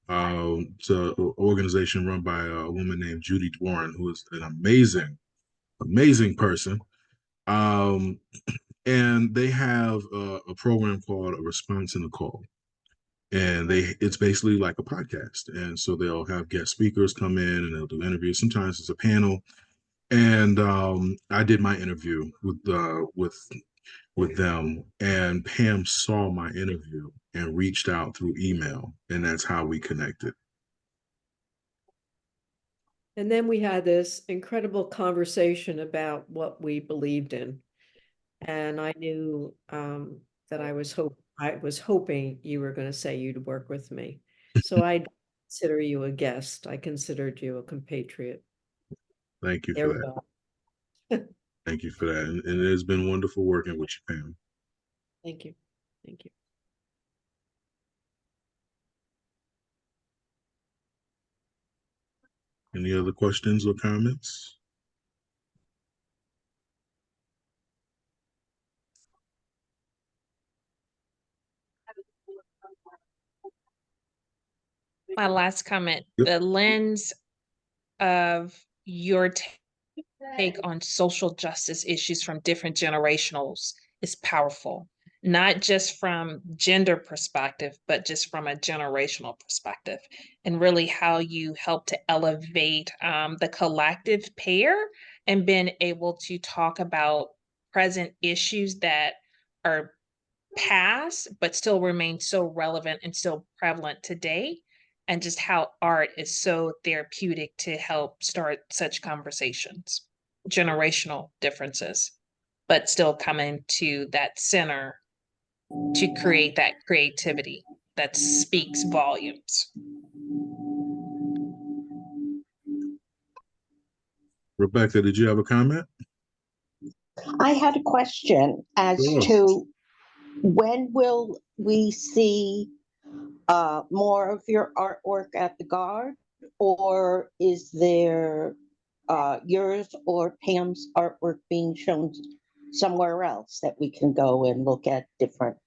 It's an organization run by a woman named Judy Dworin, who is an amazing person. And they have a program called A Response and a Call. And it's basically like a podcast. And so they'll have guest speakers come in and they'll do interviews. Sometimes it's a panel. And I did my interview with them, and Pam saw my interview and reached out through email, and that's how we connected. And then we had this incredible conversation about what we believed in. And I knew that I was hoping you were going to say you'd work with me. So I consider you a guest. I considered you a compatriot. Thank you There for we that. go. Thank you for that. And it has been wonderful working with you, Pam. Thank you. Thank you. Any other questions or comments? My last comment, Yep. the lens of your take on social justice issues from different generationals is powerful, not just from gender perspective, but just from a generational perspective, and really how you help to elevate the collective pair and been able to talk about present issues that are past, but still remain so relevant and still prevalent today, and just how art is so therapeutic to help start such conversations, generational differences, but still coming to that center to create that creativity that speaks volumes. Rebecca, did you have a comment? I had a question as Sure. to when will we see more of your artwork at the Garde, or is there yours or Pam's artwork being shown somewhere else that we can go and look at different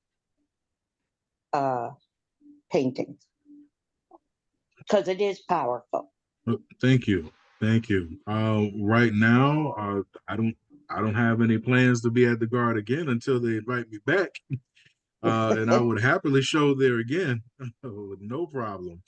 paintings? Because it is powerful. Thank you. Thank you. Right now, I don't have any plans to be at the Garde again until they invite me back. And I would happily show there again with no problem.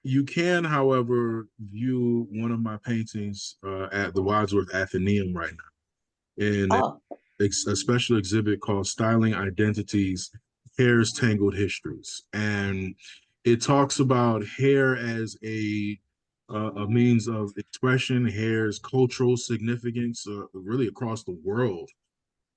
You can, however, view one of my paintings at the Wadsworth Athenaeum right now in a special exhibit called Styling Identities, Hair's Tangled Histories. And it talks about hair as a means of expression, hair's cultural significance really across the world.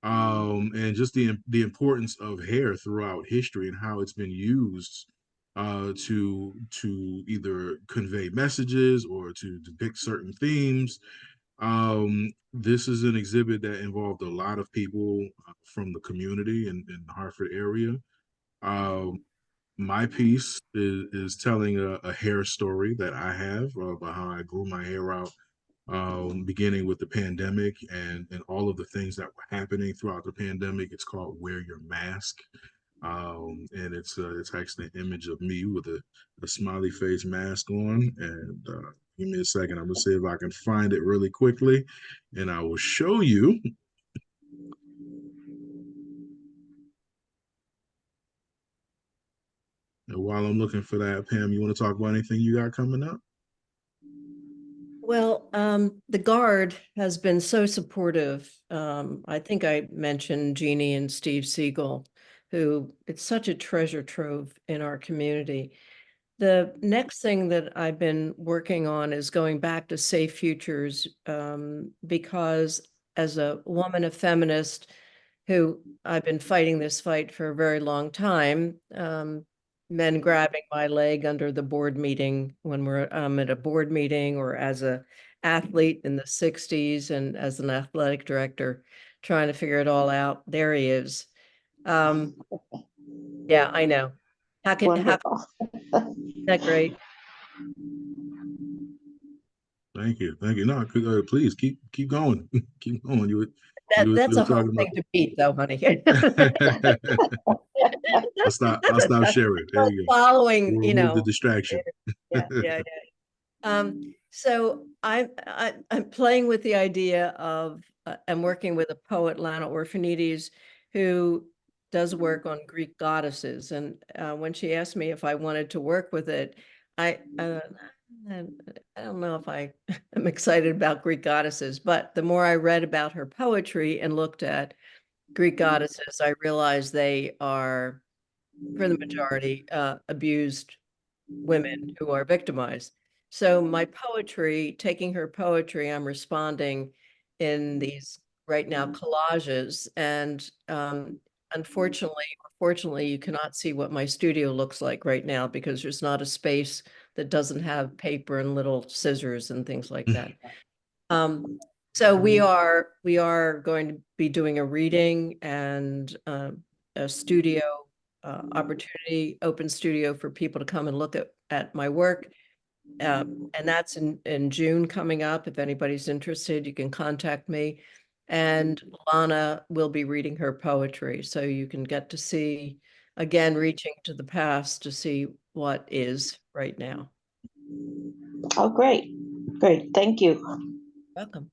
And just the importance of hair throughout history and how it's been used to either convey messages or to depict certain themes. This is an exhibit that involved a lot of people from the community in the Hartford area. My piece is telling a hair story that I have about how I grew my hair out beginning with the pandemic and all of the things that were happening throughout the pandemic. It's called Wear Your Mask. And it's actually an image of me with a smiley face mask on. And give me a second. I'm gonna see if I can find it really quickly, and I will show you. And while I'm looking for that, Pam, you want to talk about anything you got coming up? Well, the Garde has been so supportive. I think I mentioned Jeannie and Steve Siegel, who it's such a treasure trove in our community. The next thing that I've been working on is going back to Safe Futures, because as a woman, a feminist, who I've been fighting this fight for a very long time, men grabbing my leg under the board meeting when we're at a board meeting, or as a athlete in the 60s and as an athletic director trying to figure it all out. There he is. Yeah, I know. How Wonderful. that great? Thank you. Thank you. No, please keep going. Keep going. That's you were a hard talking thing to beat, though, honey. about. I'll stop sharing. There you go. Following, We'll remove the distraction. yeah. So I'm playing with the idea of I'm working with a poet, Lana Orphanides, who does work on Greek goddesses, and when she asked me if I wanted to work with it, I don't know if I am excited about Greek goddesses, but the more I read about her poetry and looked at Greek goddesses, I realized they are, for the majority, abused women who are victimized. So my poetry, taking her poetry, I'm responding in these right now collages. And unfortunately, or fortunately, you cannot see what my studio looks like right now because there's not a space that doesn't have paper and little scissors and things like that. So we are going to be doing a reading and a studio opportunity, open studio for people to come and look at my work. And that's in June coming up. If anybody's interested, you can contact me. And Lana will be reading her poetry. So you can get to see, again, reaching to the past to see what is right now. Oh, great. Great. Thank you. Welcome.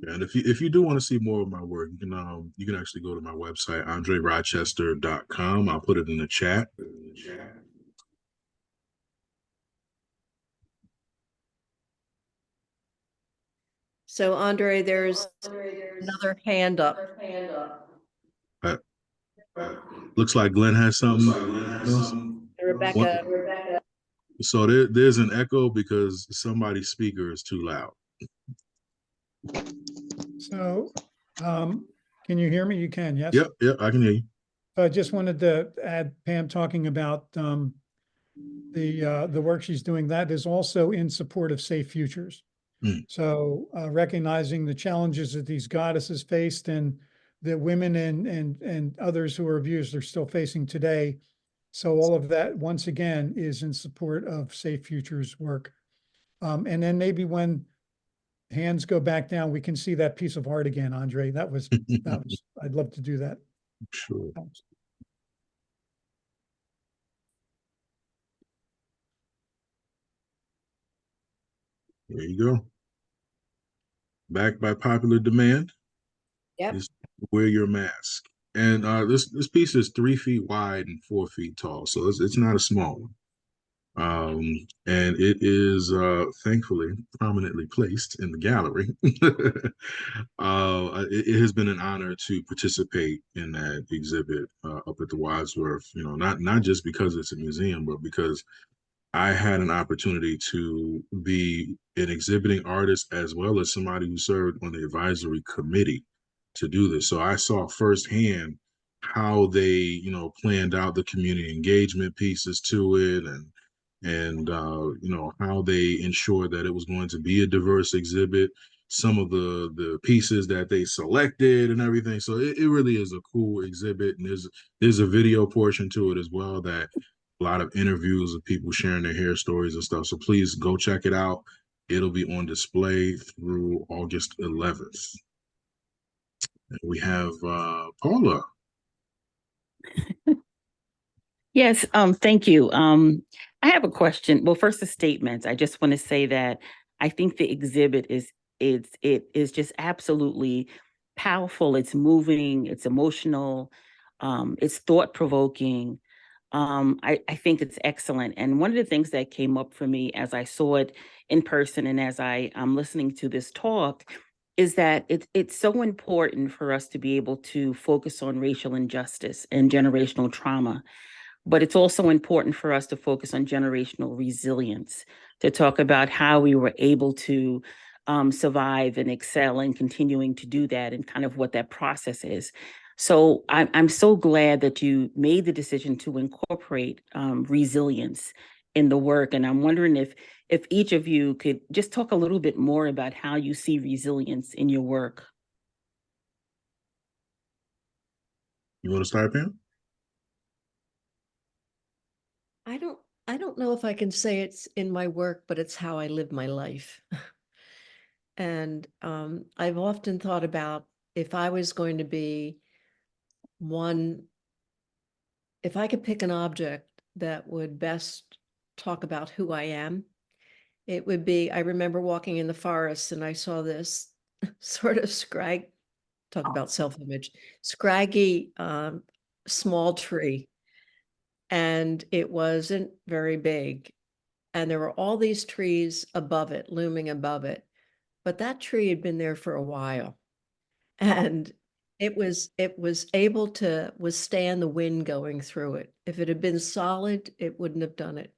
And if you do want to see more of my work, you can actually go to my website, andrerochester.com. I'll put it in the chat. So Andre, there's another hand up. Uh, looks like Glenn has something else. Rebecca. So there's an echo because somebody's speaker is too loud. So, can you hear me? You can, yes? Yep, I can hear you. I just wanted to add Pam talking about the work she's doing. That is also in support of Safe Futures. So recognizing the challenges that these goddesses faced and that women and others who are abused are still facing today. So all of that, once again, is in support of Safe Futures work. And then maybe when hands go back down, we can see that piece of art again, Andre. That was, I'd love to do that. Sure. There you go. Back by popular demand. Yep. Is wear your mask. And this piece is 3 feet wide and 4 feet tall, so it's not a small one. And it is thankfully prominently placed in the gallery. It has been an honor to participate in that exhibit up at the Wadsworth. Not just because it's a museum, but because I had an opportunity to be an exhibiting artist as well as somebody who served on the advisory committee to do this. So I saw firsthand how they, planned out the community engagement pieces to it, and how they ensured that it was going to be a diverse exhibit. Some of the pieces that they selected and everything. So it really is a cool exhibit, and there's a video portion to it as well, that a lot of interviews of people sharing their hair stories and stuff. So please go check it out. It'll be on display through August 11th. And we have Paula. Yes, thank you. I have a question. Well, first, the statement. I just want to say that I think the exhibit it is just absolutely powerful. It's moving, it's emotional, it's thought-provoking. I think it's excellent. And one of the things that came up for me as I saw it in person and as I'm listening to this talk is that it's so important for us to be able to focus on racial injustice and generational trauma. But it's also important for us to focus on generational resilience, to talk about how we were able to survive and excel and continuing to do that, and kind of what that process is. So I'm so glad that you made the decision to incorporate resilience in the work. And I'm wondering if each of you could just talk a little bit more about how you see resilience in your work. You want to start, Pam? I don't I don't know if I can say it's in my work, but it's how I live my life. And I've often thought about if I was going to be one, if I could pick an object that would best talk about who I am, it would be, I remember walking in the forest and I saw this sort of talk about self-image, scraggy, small tree. And it wasn't very big. And there were all these trees above it, looming above it. But that tree had been there for a while. And it was able to withstand the wind going through it. If it had been solid, it wouldn't have done it.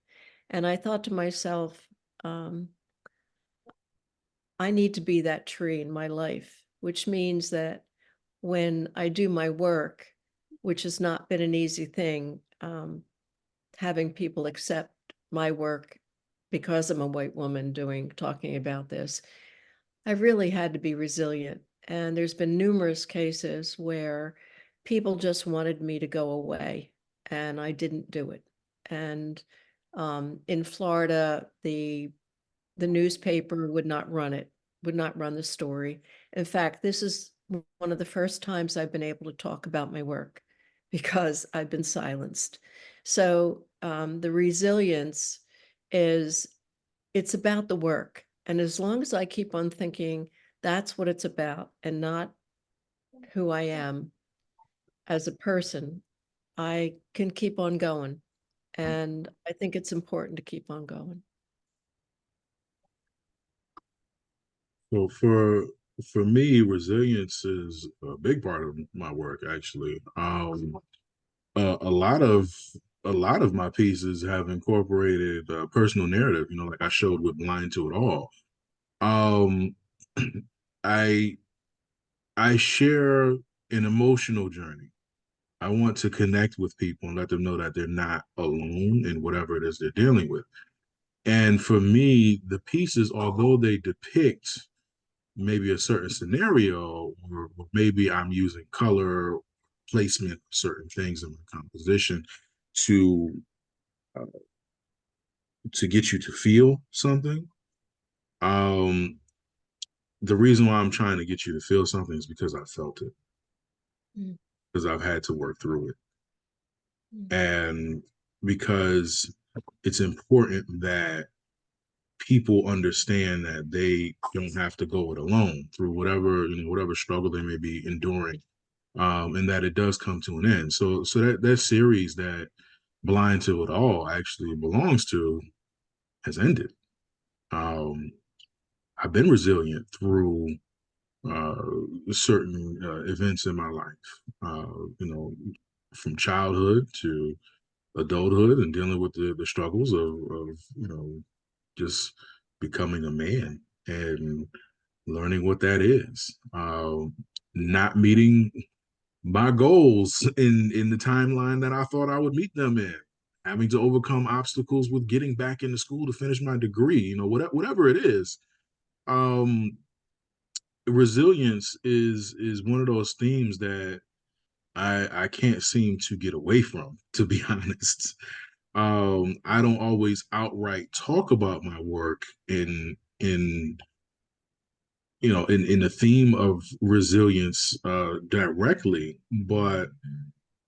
And I thought to myself, I need to be that tree in my life, which means that when I do my work, which has not been an easy thing, having people accept my work because I'm a white woman talking about this, I really had to be resilient. And there's been numerous cases where people just wanted me to go away and I didn't do it. And in Florida, the newspaper would not run it, would not run the story. In fact, this is one of the first times I've been able to talk about my work because I've been silenced. So the resilience is, it's about the work. And as long as I keep on thinking that's what it's about and not who I am as a person, I can keep on going. And I think it's important to keep on going. So for me, resilience is a big part of my work, actually. A lot of my pieces have incorporated personal narrative. You know, like I showed with Blind to It All. Um, I I share an emotional journey. I want to connect with people and let them know that they're not alone in whatever it is they're dealing with. And for me, the pieces, although they depict maybe a certain scenario, or maybe I'm using color placement, certain things in my composition to uh, to get you to feel something. Um, the reason why I'm trying to get you to feel something is because I felt it, Mm. because I've had to work through it, Mm. and because it's important that people understand that they don't have to go it alone through whatever, you know, whatever struggle they may be enduring, and that it does come to an end. So that series that Blind to It All actually belongs to has ended. Um, I've been resilient through uh, certain events in my life, you know, from childhood to adulthood, and dealing with the struggles of you know, just becoming a man and learning what that is. Not meeting my goals in the timeline that I thought I would meet them in. Having to overcome obstacles with getting back into school to finish my degree, you know, whatever it is. Um, resilience is one of those themes that I can't seem to get away from, to be honest. I don't always outright talk about my work in you know, in the theme of resilience directly, but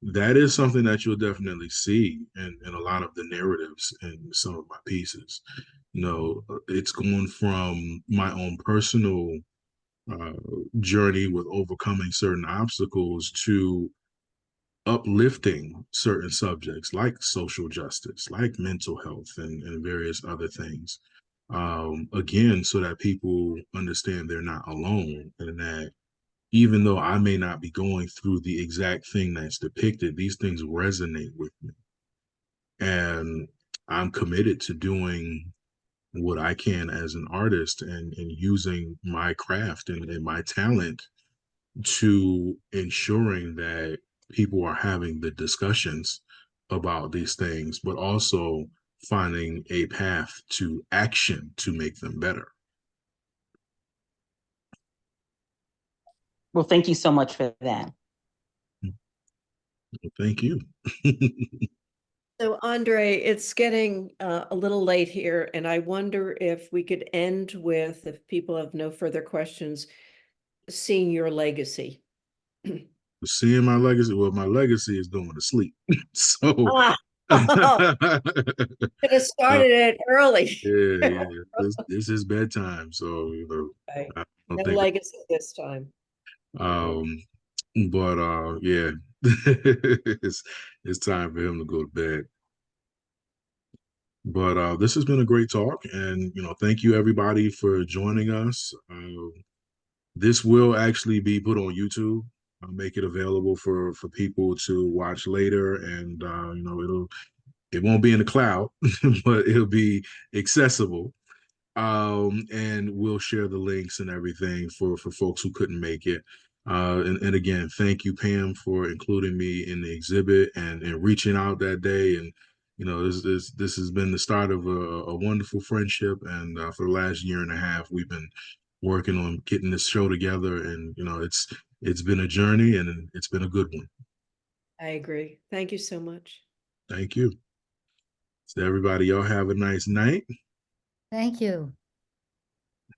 that is something that you'll definitely see in a lot of the narratives in some of my pieces. You know, it's going from my own personal uh, journey with overcoming certain obstacles to uplifting certain subjects like social justice, like mental health, and various other things. Again, so that people understand they're not alone, and that even though I may not be going through the exact thing that's depicted, these things resonate with me. And I'm committed to doing what I can as an artist, and using my craft and my talent to ensuring that people are having the discussions about these things, but also finding a path to action to make them better. Well, thank you so much for that. Thank you. So Andre, it's getting a little late here, and I wonder if we could end with, if people have no further questions, seeing your legacy. Seeing my legacy, well, my legacy is going to sleep. So Ah, could have started it early. yeah, this is bedtime. So Right. I don't No think legacy this time. um but yeah. It's time for him to go to bed. But this has been a great talk, and thank you everybody for joining us. This will actually be put on YouTube. I'll make it available for people to watch later, and it won't be in the cloud, but it'll be accessible. And we'll share the links and everything for folks who couldn't make it. And again, thank you, Pam, for including me in the exhibit and reaching out that day. And this has been the start of a wonderful friendship. And for the last year and a half, we've been working on getting this show together. And it's been a journey, and it's been a good one. I agree. Thank you so much. Thank you. So everybody, y'all have a nice night. Thank you.